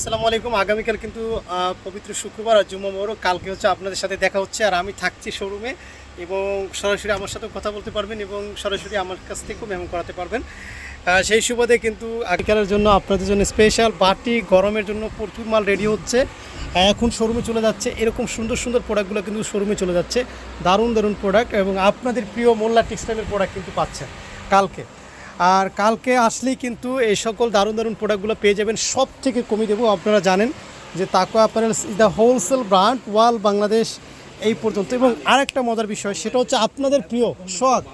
আসসালামু আলাইকুম। আগামীকাল কিন্তু পবিত্র শুক্রবার আর জুম্মা মোবারক। কালকে হচ্ছে আপনাদের সাথে দেখা হচ্ছে, আর আমি থাকছি শোরুমে এবং সরাসরি আমার সাথেও কথা বলতে পারবেন এবং সরাসরি আমার কাছ থেকেও মেমো করাতে পারবেন। সেই সুবাদে কিন্তু আগামীকালের জন্য আপনাদের জন্য স্পেশাল বাটি গরমের জন্য প্রচুর মাল রেডি হচ্ছে। এখন শোরুমে চলে যাচ্ছে, এরকম সুন্দর সুন্দর প্রোডাক্টগুলো কিন্তু শোরুমে চলে যাচ্ছে, দারুণ দারুণ প্রোডাক্ট এবং আপনাদের প্রিয় মোল্লা টেক্সটাইলের প্রোডাক্ট কিন্তু পাচ্ছেন কালকে। আর কালকে আসলেই কিন্তু এই সকল দারুণ দারুণ প্রোডাক্টগুলো পেয়ে যাবেন সব থেকে কমে দেবো। আপনারা জানেন যে Taqwa apparels is the wholesale brand ওয়াল বাংলাদেশ এই পর্যন্ত। এবং আরেকটা মজার বিষয়, সেটা হচ্ছে আপনাদের প্রিয় সোহাগ,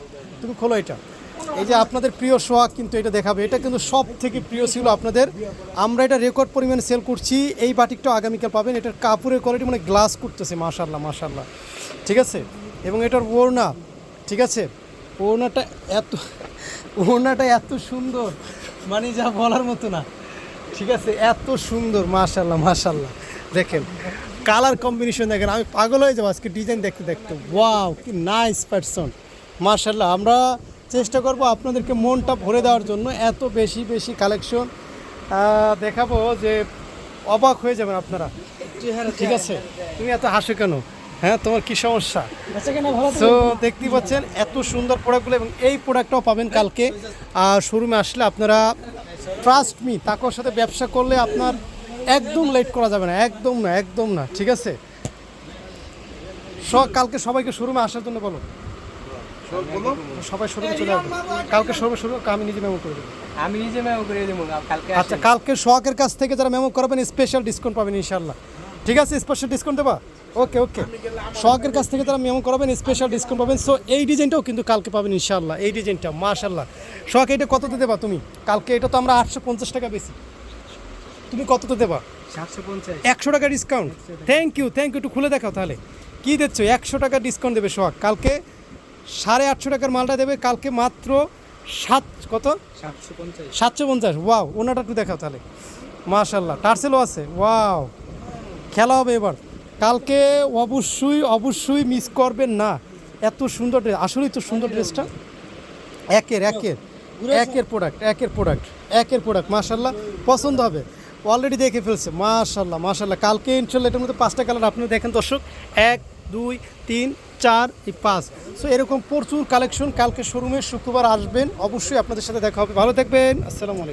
তুমি খোলো এটা। এই যে আপনাদের প্রিয় সোহাগ কিন্তু এটা দেখাবে, এটা কিন্তু সব থেকে প্রিয় ছিল আপনাদের। আমরা এটা রেকর্ড পরিমাণে সেল করছি। এই বাটিকটাও আগামীকাল পাবেন। এটার কাপড়ের কোয়ালিটি মানে গ্লাস করতেছে, মাশাল্লাহ মাশাল্লাহ, ঠিক আছে। এবং এটার ওড়না, ঠিক আছে, ওড়নাটা এত সুন্দর, মানে যা বলার মতো না, ঠিক আছে, এত সুন্দর, মাশাল্লাহ মাশাল্লাহ। দেখেন কালার কম্বিনেশন দেখেন, আমি পাগল হয়ে যাবো আজকে ডিজাইন দেখতে দেখতে। ওয়াও, কি নাইস পারসন, মাশাল্লাহ। আমরা চেষ্টা করব আপনাদেরকে মনটা ভরে দেওয়ার জন্য, এত বেশি বেশি কালেকশন দেখাবো যে অবাক হয়ে যাবেন আপনারা। ঠিক আছে, তুমি এত হাসো কেন? হ্যাঁ, তোমার কি সমস্যা? তো দেখতেই পাচ্ছেন এত সুন্দর প্রোডাক্টগুলো, এবং এই প্রোডাক্টটাও পাবেন কালকে। আর শোরুমে আসলে আপনারা ট্রাস্ট মি, তাকওয়ার সাথে ব্যবসা করলে আপনার একদম লেট করা যাবে না, একদম না, একদম না, ঠিক আছে। কালকে সবাইকে শোরুমে আসার জন্য বলো, সবাই শোরুমে চলে আসবে কালকে। শোরুমে আমি নিজে মেমো করে দেবো, আমি নিজে মেমো করে দেবো কালকে। আচ্ছা, কালকে সোহাগের কাছ থেকে যারা মেমো করাবেন স্পেশাল ডিসকাউন্ট পাবেন ইনশাল্লাহ, ঠিক আছে, স্পেশাল ডিসকাউন্ট দেবা। ওকে ওকে, সোহাগের কাছ থেকে যারা মেমো করাবেন স্পেশাল ডিসকাউন্ট পাবেন। সো এই ডিজাইনটাও কিন্তু কালকে পাবেন ইনশাল্লাহ, এই ডিজাইনটা মাশাল্লাহ। সোহাগ, এটা কততে দেবা তুমি কালকে? এটা তো আমরা 850 টাকা বেশি, তুমি কততে দেবা? 750, 100 টাকা ডিসকাউন্ট। থ্যাংক ইউ, একটু খুলে দেখাও তাহলে কী দিচ্ছ। 100 টাকা ডিসকাউন্ট দেবে সোহাগ কালকে। 850 টাকার মালটা দেবে কালকে মাত্র 750। ওয়াও, ওনাটা একটু দেখাও তাহলে, মাশাল্লাহ। টার্সেলও আছে, ওয়াও, খেলা হবে এবার কালকে। অবশ্যই অবশ্যই মিস করবেন না, এত সুন্দর ড্রেস, আসলেই তো সুন্দর ড্রেসটা। একের প্রোডাক্ট মাশাল্লাহ, পছন্দ হবে, অলরেডি দেখে ফেলছে, মাশাল্লাহ মাশাল্লাহ। কালকে ইনশাল্লাহ এটার মধ্যে 5টা কালার আপনি দেখেন দর্শক, 1 2 3 4 5। সো এরকম প্রচুর কালেকশন কালকে শোরুমে। শুক্রবার আসবেন, অবশ্যই আপনাদের সাথে দেখা হবে। ভালো থাকবেন, আসসালামু আলাইকুম।